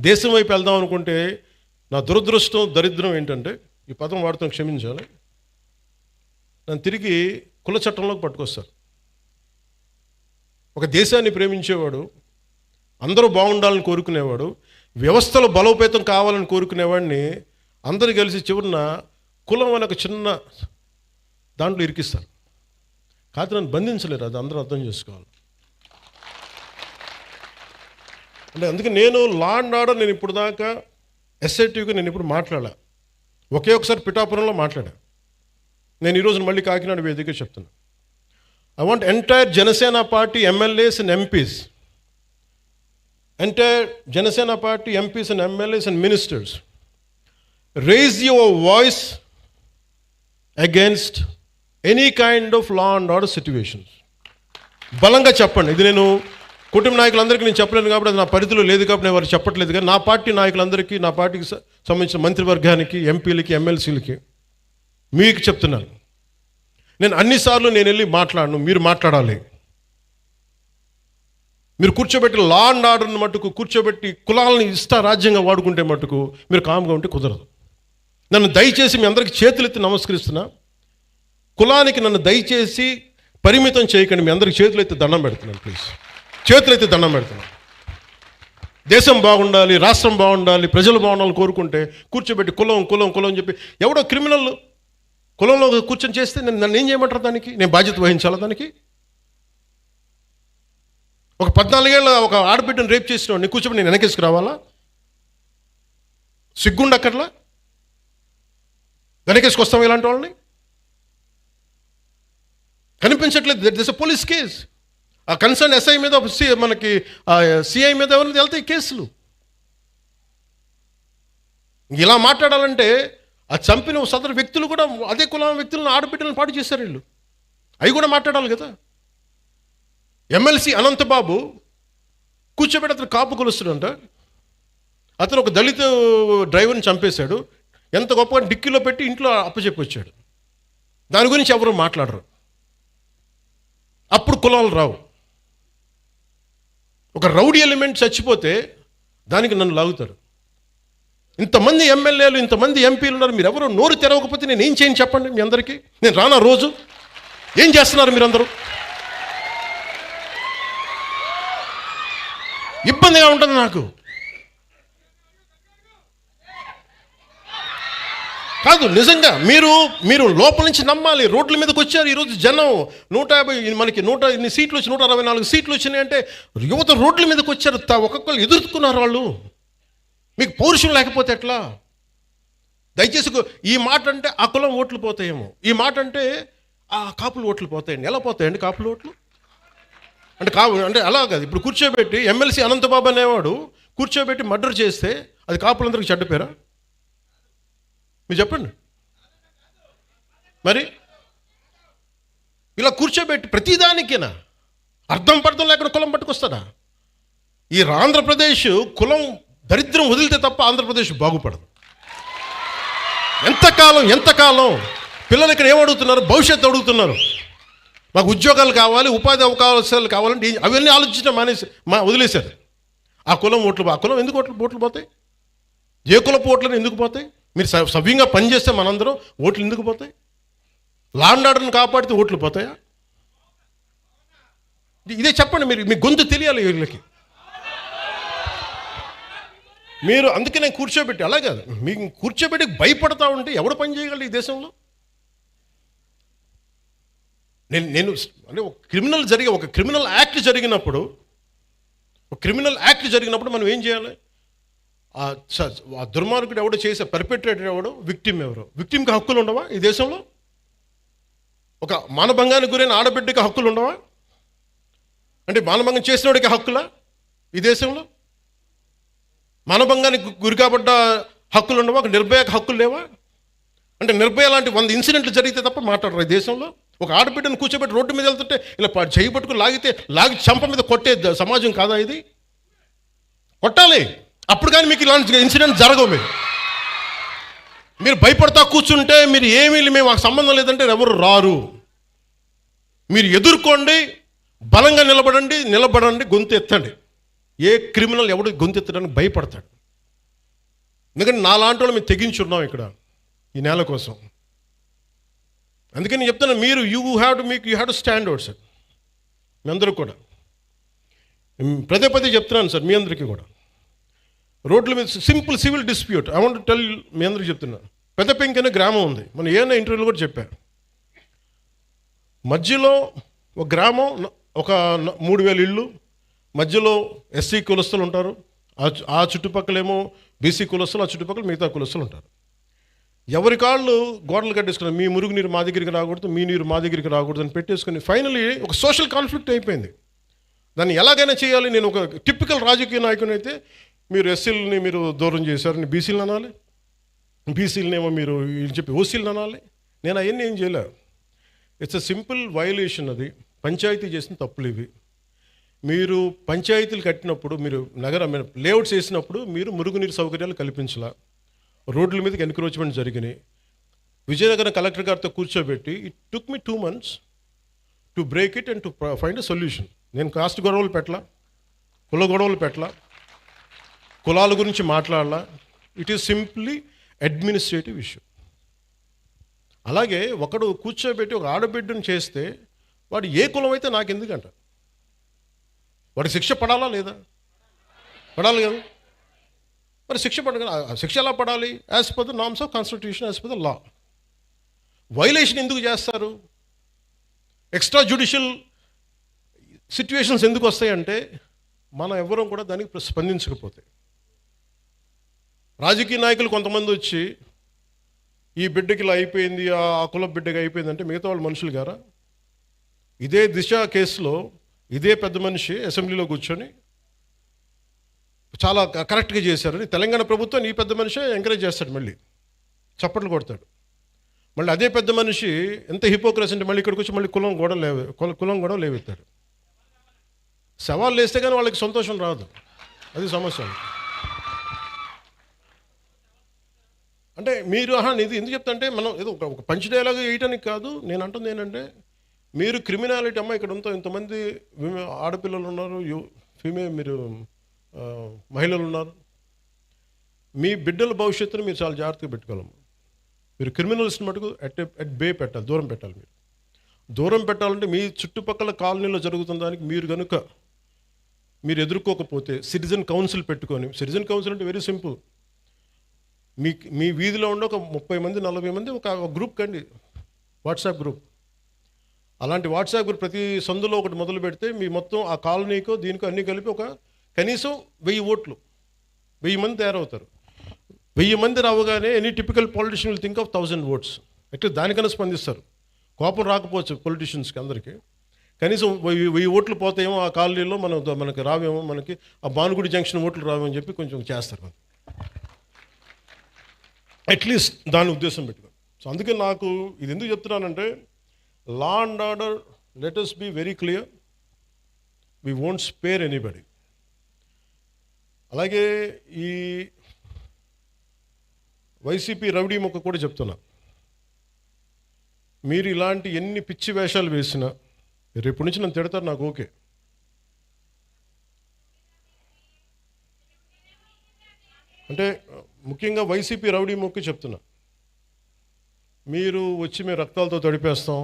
దేశం వైపు వెళ్దాం అనుకుంటే, నా దురదృష్టం దరిద్రం ఏంటంటే, ఈ పదం వాడుతాం క్షమించాలి, నన్ను తిరిగి కుల చట్టంలోకి పట్టుకొస్తారు. ఒక దేశాన్ని ప్రేమించేవాడు, అందరూ బాగుండాలని కోరుకునేవాడు, వ్యవస్థలో బలోపేతం కావాలని కోరుకునేవాడిని అందరూ కలిసి చివరిన కులం అనే ఒక చిన్న దాంట్లో ఇరికిస్తారు. కాదు, నన్ను బంధించలేరు. అది అందరూ అర్థం చేసుకోవాలి. అంటే అందుకే నేను లా అండ్ ఆర్డర్, నేను ఇప్పుడు దాకా ఎస్ఐటీగా నేను ఇప్పుడు మాట్లాడా. ఒకసారి పిఠాపురంలో మాట్లాడా. నేను ఈరోజు మళ్ళీ కాకినాడ వేదికగా చెప్తున్నా. I want entire Janasena party MLAs and MPs అంటే Janasena party MPs and MLAs and ministers, raise your voice against any kind of law and order situations. బలంగా చెప్పండి. ఇది నేను కుటుంబ నాయకులందరికీ నేను చెప్పలేను కాబట్టి అది నా పరిధిలో లేదు కాబట్టి నేను వారు చెప్పట్లేదు. కానీ నా పార్టీ నాయకులందరికీ, నా పార్టీకి సంబంధించిన మంత్రివర్గానికి, ఎంపీలకి, ఎమ్మెల్సీలకి మీకు చెప్తున్నాను, నేను అన్నిసార్లు నేను వెళ్ళి మాట్లాడను, మీరు మాట్లాడాలి. మీరు కూర్చోబెట్టి లా అండ్ ఆర్డర్ని మట్టుకు కూర్చోబెట్టి కులాలని రాజ్యంగా వాడుకుంటే మట్టుకు మీరు కామ్గా ఉంటే కుదరదు. నన్ను దయచేసి మీ అందరికీ చేతులెత్తి నమస్కరిస్తున్నా. కులానికి నన్ను దయచేసి పరిమితం చేయకండి. మీ అందరికి చేతులెత్తి దండం పెడుతున్నాను. ప్లీజ్ చేతులెత్తి దండం పెడుతున్నాను. దేశం బాగుండాలి, రాష్ట్రం బాగుండాలి, ప్రజలు బాగుండాలని కోరుకుంటే కూర్చోబెట్టి కులం కులం కులం అని చెప్పి ఎవడో క్రిమినల్ కులంలో కూర్చొని చేస్తే నన్ను ఏం చేయమంటారు? దానికి నేను బాధ్యత వహించాలా? దానికి ఒక 14 ఏళ్ళ ఒక ఆడబిడ్డను రేప్ చేసిన వాడిని కూర్చోబెట్టి నేను వెనకేసుకు రావాలా? సిగ్గుండక్కర్లా? వెనకేసుకొస్తాం ఇలాంటి వాళ్ళని? కనిపించట్లేదు. This a police case. ఆ కన్సర్న్ ఎస్ఐ మీద, మనకి సిఐ మీద ఎవరిని వెళ్తాయి కేసులు. ఇలా మాట్లాడాలంటే ఆ చంపిన సదరు వ్యక్తులు కూడా అదే కులం వ్యక్తులను, ఆడబిడ్డలను పాటు చేశారు వీళ్ళు. అవి కూడా మాట్లాడాలి కదా. ఎమ్మెల్సీ అనంతబాబు కూర్చోబెట్టి అతను కాపు కొలుస్తాడంట. అతను ఒక దళిత డ్రైవర్ని చంపేశాడు. ఎంత గొప్పగా డిక్కీలో పెట్టి ఇంట్లో అప్పచెప్పి వచ్చాడు. దాని గురించి ఎవరు మాట్లాడరు. అప్పుడు కులాలు రావు. ఒక రౌడీ ఎలిమెంట్ చచ్చిపోతే దానికి నన్ను లాగుతారు. ఇంతమంది ఎమ్మెల్యేలు, ఇంతమంది ఎంపీలు ఉన్నారు, మీరు ఎవరు నోరు తెరవకపోతే నేను ఏం చేయను చెప్పండి? మీ అందరికీ నేను రానా రోజు? ఏం చేస్తున్నారు మీరందరూ? ఇబ్బందిగా ఉంటుంది నాకు. కాదు, నిజంగా మీరు లోపల నుంచి నమ్మాలి. రోడ్ల మీదకి వచ్చారు ఈరోజు జనం. 150 మనకి 100 సీట్లు వచ్చి 164 సీట్లు వచ్చినాయి అంటే యువత రోడ్ల మీదకి వచ్చారు. ఒక్కొక్కరు ఎదుర్కొన్నారు వాళ్ళు. మీకు పౌరుషం లేకపోతే ఎట్లా? దయచేసి ఈ మాట అంటే ఆ కులం ఓట్లు పోతాయేమో, ఈ మాట అంటే ఆ కాపులు ఓట్లు పోతాయండి. ఎలా పోతాయండి కాపులు ఓట్లు? అంటే అలా కాదు. ఇప్పుడు కూర్చోబెట్టి ఎమ్మెల్సీ అనంతబాబు అనేవాడు కూర్చోబెట్టి మర్డర్ చేస్తే అది కాపులందరికీ చెడ్డ పేరా? మీరు చెప్పండి. మరి ఇలా కూర్చోబెట్టి ప్రతిదానికేనా అర్థం పర్థం లేకుండా కులం పట్టుకొస్తాడా? ఈ ఆంధ్రప్రదేశ్ కులం దరిద్రం వదిలితే తప్ప ఆంధ్రప్రదేశ్ బాగుపడదు. ఎంతకాలం పిల్లలు ఇక్కడ ఏమడుగుతున్నారు? భవిష్యత్తు అడుగుతున్నారు. మాకు ఉద్యోగాలు కావాలి, ఉపాధి అవకాశాలు కావాలంటే అవన్నీ ఆలోచించడం వదిలేశారు. ఆ కులం ఎందుకు ఓట్లు పోతాయి? ఏ కులపు ఓట్లను ఎందుకు పోతాయి? మీరు సవ్యంగా పనిచేస్తే మనందరం ఓట్లు ఎందుకు పోతాయి? లా అండ్ ఆర్డర్ని కాపాడితే ఓట్లు పోతాయా? ఇదే చెప్పండి. మీ గొంతు తెలియాలి వీళ్ళకి. మీరు అందుకే నేను కూర్చోబెట్టి, అలా కాదు, మీకు కూర్చోబెట్టి భయపడతా ఉంటే ఎవడు పని చేయగలడు ఈ దేశంలో? నేను అంటే ఒక క్రిమినల్ యాక్ట్ జరిగినప్పుడు మనం ఏం చేయాలి? ఆ దుర్మార్గుడు ఎవడో చేసే పర్పెట్రేటర్ ఎవడో, విక్టిమ్ ఎవరో. విక్టిమ్కి హక్కులు ఉండవా ఈ దేశంలో? ఒక మానభంగానికి గురైన ఆడబిడ్డకి హక్కులు ఉండవా? అంటే మానభంగం చేసినోడికి హక్కులా ఈ దేశంలో? మానభంగానికి గురి కాబడ్డ హక్కులు ఉండవా? ఒక నిర్భయకు హక్కులు లేవా? అంటే నిర్భయ లాంటి 100 ఇన్సిడెంట్లు జరిగితే తప్ప మాట్లాడరు ఈ దేశంలో. ఒక ఆడబిడ్డను కూర్చోబెట్టి రోడ్డు మీద వెళ్తుంటే ఇలా చేయి పట్టుకుని లాగి చంప మీద కొట్టే సమాజం కాదా ఇది? కొట్టాలి. అప్పుడు కానీ మీకు ఇలాంటి ఇన్సిడెంట్ జరగవు. మీరు భయపడతా కూర్చుంటే మేము మాకు సంబంధం లేదంటే ఎవరు రారు. మీరు ఎదుర్కోండి, బలంగా నిలబడండి, గొంతు ఎత్తండి. ఏ క్రిమినల్ ఎవడు గొంతు ఎత్తడానికి భయపడతాడు? ఎందుకంటే నాలాంటి వాళ్ళు మేము తెగించున్నాం ఇక్కడ ఈ నేల కోసం. అందుకని నేను చెప్తాను, మీరు you have to stand out sir. మీ అందరూ కూడా పదే చెప్తున్నాను సార్, మీ అందరికీ కూడా. రోడ్ల మీద simple civil dispute I want tell, మీ అందరికీ చెప్తున్నాను. పెద్దపెంకి అనే గ్రామం ఉంది, మనం ఏమైనా ఇంటర్వ్యూలో కూడా చెప్పారు. మధ్యలో ఒక గ్రామం, ఒక 3000 ఇళ్ళు, మధ్యలో ఎస్సీ కులస్తులు ఉంటారు, ఆ చుట్టుపక్కలేమో బీసీ కులస్తులు, ఆ చుట్టుపక్కల మిగతా కులస్తులు ఉంటారు. ఎవరి కాళ్ళు గోడలు కట్టేసుకున్నారు. మీ మురుగు నీరు మా దగ్గరికి రాకూడదు, మీ నీరు మా దగ్గరికి రాకూడదు అని పెట్టేసుకుని ఫైనలీ ఒక సోషల్ కాన్ఫ్లిక్ట్ అయిపోయింది. దాన్ని ఎలాగైనా చేయాలి. నేను ఒక టిపికల్ రాజకీయ నాయకుని అయితే మీరు ఎస్సీలని మీరు దూరం చేశారని బీసీలు అనాలి, బీసీలనేమో మీరు వీళ్ళు చెప్పి ఓసీలు అనాలి. నేను అవన్నీ ఏం చేయలే. It's a simple violation. అది పంచాయతీ చేసిన తప్పులు ఇవి. మీరు పంచాయతీలు కట్టినప్పుడు, మీరు లేఅవుట్స్ వేసినప్పుడు మీరు మురుగునీరు సౌకర్యాలు కల్పించాల. రోడ్ల మీదకి ఎన్క్రోచ్మెంట్ జరిగినాయి. విజయనగరం కలెక్టర్ గారితో కూర్చోబెట్టి it took me 2 months to break it and to find a solution. నేను కాస్ట్ గొడవలు పెట్టలా, కుల గొడవలు పెట్టలా, కులాల గురించి మాట్లాడాలా. It is simply administrative issue. అలాగే ఒకడు కూర్చోబెట్టి ఒక ఆడబిడ్డను చేస్తే వాడు ఏ కులం అయితే నాకు ఎందుకంట, వాడికి శిక్ష పడాలా లేదా? పడాలి కదా. మరి శిక్ష శిక్ష ఎలా పడాలి? As per the norms of constitution, as per the law. Violation ఎందుకు చేస్తారు? ఎక్స్ట్రా జ్యుడిషియల్ సిచ్యువేషన్స్ ఎందుకు వస్తాయంటే మనం ఎవరం కూడా దానికి స్పందించకపోతే. రాజకీయ నాయకులు కొంతమంది వచ్చి ఈ బిడ్డకి ఇలా అయిపోయింది, ఆ కుల బిడ్డకి అయిపోయింది అంటే మిగతా వాళ్ళు మనుషులు గారా? ఇదే దిశ కేసులో ఇదే పెద్ద మనిషి అసెంబ్లీలో కూర్చొని చాలా కరెక్ట్గా చేశారని తెలంగాణ ప్రభుత్వం ఈ పెద్ద మనిషి ఎంకరేజ్ చేస్తాడు, మళ్ళీ చప్పట్లు కొడతాడు. మళ్ళీ అదే పెద్ద మనిషి ఎంత హిపోక్రసీ అంటే మళ్ళీ ఇక్కడికి వచ్చి మళ్ళీ కులం గొడవ లేవెత్తాడు. సవాళ్ళు వేస్తే కానీ వాళ్ళకి సంతోషం రాదు, అది సమస్య. అంటే మీరు ఇది ఎందుకు చెప్తా అంటే మనం ఏదో ఒక పంచ్ డైలాగ్ వేయటానికి కాదు. నేను అంటుంది ఏంటంటే మీరు క్రిమినాలిటీ అమ్మ ఇక్కడ ఇంతమంది ఆడపిల్లలు ఉన్నారు, మీరు మహిళలు ఉన్నారు. మీ బిడ్డల భవిష్యత్తును మీరు చాలా జాగ్రత్తగా పెట్టుకోవాలమ్మా. మీరు క్రిమినల్స్ని మటుకు అట్ బే పెట్టాలి, దూరం పెట్టాలి. మీరు దూరం పెట్టాలంటే మీ చుట్టుపక్కల కాలనీలో జరుగుతున్న దానికి మీరు ఎదుర్కోకపోతే సిటిజన్ కౌన్సిల్ పెట్టుకొని, సిటిజన్ కౌన్సిల్ అంటే వెరీ సింపుల్. మీ వీధిలో ఉండే ఒక 30 మంది 40 మంది ఒక గ్రూప్ కండి, వాట్సాప్ గ్రూప్. అలాంటి వాట్సాప్ గ్రూప్ ప్రతి సందులో ఒకటి మొదలు పెడితే మీ మొత్తం ఆ కాలనీకో దీనికో అన్నీ కలిపి ఒక కనీసం 1000 ఓట్లు, 1000 మంది తయారవుతారు. 1000 మంది రావగానే any typical politician will think of 1000 votes. At least దానికన్నా స్పందిస్తారు. కోపం రాకపోవచ్చు పొలిటీషియన్స్కి అందరికీ, కనీసం 1000 ఓట్లు పోతాయేమో ఆ కాలనీలో, మనకి రావేమో, మనకి ఆ భానుగుడి జంక్షన్ ఓట్లు రావేమో అని చెప్పి కొంచెం చేస్తారు. అట్లీస్ట్ దాని ఉద్దేశం పెట్టుకోండి. సో అందుకే నాకు ఇది ఎందుకు చెప్తున్నానంటే law and order, let us be very clear, we won't spare anybody. అలాగే ఈ వైసీపీ రౌడీ మొక్క కూడా చెప్తున్నా, మీరు ఇలాంటి ఎన్ని పిచ్చి వేషాలు వేసినా రేపు నుంచి నన్ను తిడతారు, నాకు ఓకే. అంటే ముఖ్యంగా వైసీపీ రౌడీ మొక్కి చెప్తున్నా, మీరు వచ్చి మేము రక్తాలతో తడిపేస్తాం,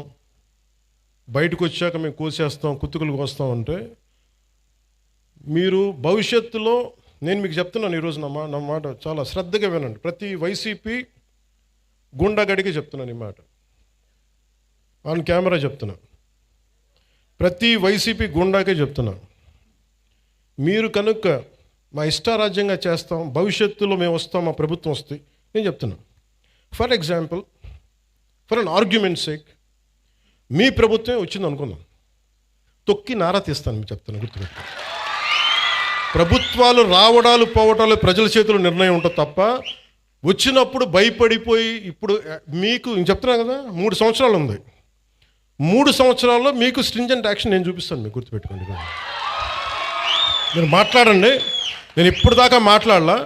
బయటకు వచ్చాక మేము కోసేస్తాం, కుత్తుకులు కోస్తాం అంటే మీరు భవిష్యత్తులో, నేను మీకు చెప్తున్నాను ఈరోజు నా మాట చాలా శ్రద్ధగా వినండి. ప్రతి వైసీపీ గుండాగడికి చెప్తున్నాను ఈ మాట, ఆన్ కెమెరా చెప్తున్నా, ప్రతి వైసీపీ గుండాకే చెప్తున్నాను. మీరు కనుక మా ఇష్టారాజ్యంగా చేస్తాం, భవిష్యత్తులో మేము వస్తాం, మా ప్రభుత్వం వస్తాయి, నేను చెప్తున్నాను. For example, for an argument sake, మీ ప్రభుత్వమే వచ్చింది అనుకుందాం, తొక్కి నారా తీస్తాను మీకు చెప్తాను, గుర్తుపెట్టు. ప్రభుత్వాలు రావడాలు పోవటాలు ప్రజల చేతుల్లో నిర్ణయం ఉంటుంది తప్ప వచ్చినప్పుడు భయపడిపోయి, ఇప్పుడు మీకు నేను చెప్తున్నాను కదా 3 సంవత్సరాలు ఉంది, 3 సంవత్సరాల్లో మీకు స్ట్రింజెంట్ యాక్షన్ నేను చూపిస్తాను, మీకు గుర్తుపెట్టుకోండి. మీరు మాట్లాడండి, నేను ఇప్పుడు దాకా మాట్లాడలా.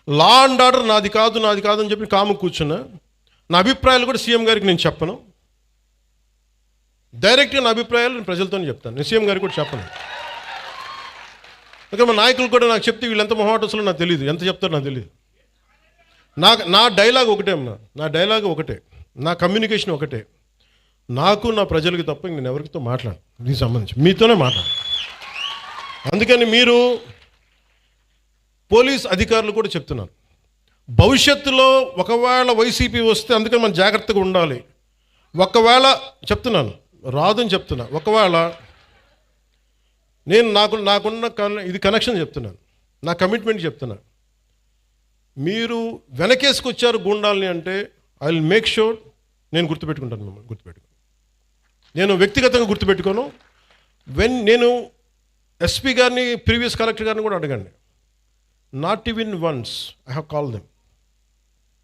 లా అండ్ ఆర్డర్ నాది కాదు అని చెప్పి కాము కూర్చున్నా. నా అభిప్రాయాలు కూడా సీఎం గారికి నేను చెప్పను, డైరెక్ట్గా నా అభిప్రాయాలు నేను ప్రజలతోనే చెప్తాను, నేను సీఎం గారికి కూడా చెప్పను. ఓకే, మా నాయకులు కూడా నాకు చెప్తే వీళ్ళు ఎంత మొహాటస్లో నాకు తెలియదు, ఎంత చెప్తారో నాకు తెలియదు. నా డైలాగ్ ఒకటే అమ్మా, నా డైలాగ్ ఒకటే, నా కమ్యూనికేషన్ ఒకటే, నాకు నా ప్రజలకి తప్ప నేను ఎవరితో మాట్లాడు, దీనికి సంబంధించి మీతోనే మాట్లాడు. అందుకని మీరు పోలీస్ అధికారులు కూడా చెప్తున్నారు, భవిష్యత్తులో ఒకవేళ వైసీపీ వస్తే అందుకని మనం జాగ్రత్తగా ఉండాలి. ఒకవేళ చెప్తున్నాను, రాదని చెప్తున్నా, ఒకవేళ నేను నాకున్న ఇది కనెక్షన్ చెప్తున్నాను, నా కమిట్మెంట్ చెప్తున్నా. మీరు వెనకేసుకొచ్చారు గుండాలని అంటే ఐ విల్ మేక్ షూర్ నేను గుర్తుపెట్టుకుంటాను, మిమ్మల్ని గుర్తుపెట్టుకుని, నేను వ్యక్తిగతంగా గుర్తుపెట్టుకోను. నేను ఎస్పీ గారిని, ప్రీవియస్ కలెక్టర్ గారిని కూడా అడగండి. Not even once I have call them.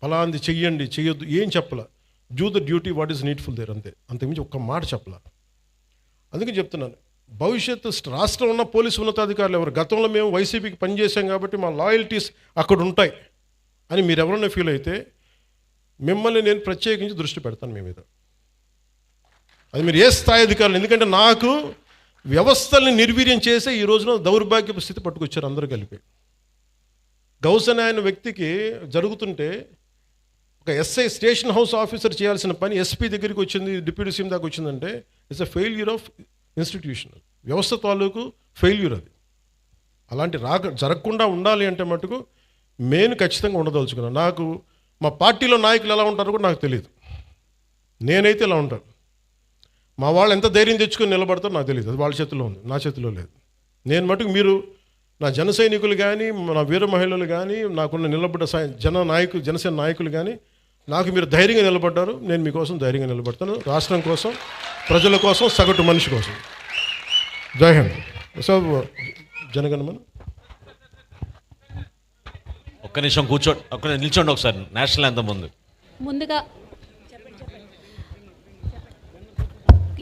ఫలాంది చెయ్యండి, చెయ్యొద్దు ఏం చెప్పలా. Do the duty what is needful there, అంతే. అంతకుమించి ఒక్క మాట చెప్పలా. అందుకే చెప్తున్నాను, భవిష్యత్తు రాష్ట్రం ఉన్న పోలీసు ఉన్నతాధికారులు ఎవరు, గతంలో మేము వైసీపీకి పనిచేసాం కాబట్టి మా లాయల్టీస్ అక్కడ ఉంటాయి అని మీరు ఎవరైనా ఫీల్ అయితే మిమ్మల్ని నేను ప్రత్యేకించి దృష్టి పెడతాను మీ మీద. అది మీరు ఏ స్థాయి అధికారులు, ఎందుకంటే నాకు వ్యవస్థల్ని నిర్వీర్యం చేసే ఈ రోజున దౌర్భాగ్యపు స్థితి పట్టుకొచ్చారు అందరూ కలిపి. గౌసన్ అనే వ్యక్తికి జరుగుతుంటే ఒక ఎస్ఐ, స్టేషన్ హౌస్ ఆఫీసర్ చేయాల్సిన పని ఎస్పీ దగ్గరికి వచ్చింది, డిప్యూటీ సీఎం దాకా వచ్చిందంటే it's a failure of institution. వ్యవస్థ తాలూకు ఫెయిల్యూర్ అది. అలాంటి జరగకుండా ఉండాలి అంటే మటుకు నేను ఖచ్చితంగా ఉండదలుచుకున్నాను. నాకు మా పార్టీలో నాయకులు ఎలా ఉంటారో కూడా నాకు తెలియదు. నేనైతే ఇలా ఉంటాను. మా వాళ్ళు ఎంత ధైర్యం తెచ్చుకొని నిలబడతారో నాకు తెలియదు. అది వాళ్ళ చేతిలో ఉంది, నా చేతిలో లేదు. నేను మటుకు మీరు నా జన సైనికులు కానీ, నా వీర మహిళలు కానీ, నాకున్న నిలబడ్డ జనసేన నాయకులు కానీ, నాకు మీరు ధైర్యంగా నిలబడ్డారు. నేను మీకోసం ధైర్యంగా నిలబడతాను, రాష్ట్రం కోసం, ప్రజల కోసం, సగటు మనిషి కోసం. జై హింద్. సో జనగణమన. ఒక్క నిమిషం నిల్చోండి ఒకసారి. నేషనల్ యాంథమ్ ముందుగా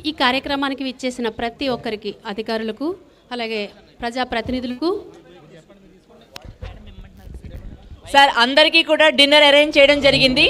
ఈ కార్యక్రమానికి విచ్చేసిన ప్రతి ఒక్కరికి, అధికారులకు, అలాగే ప్రజాప్రతినిధులకు, సార్ అందరికీ కూడా డిన్నర్ అరేంజ్ చేయడం జరిగింది.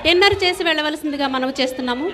డిన్నర్ చేసి వెళ్ళవలసిందిగా మనవి చేస్తున్నాము.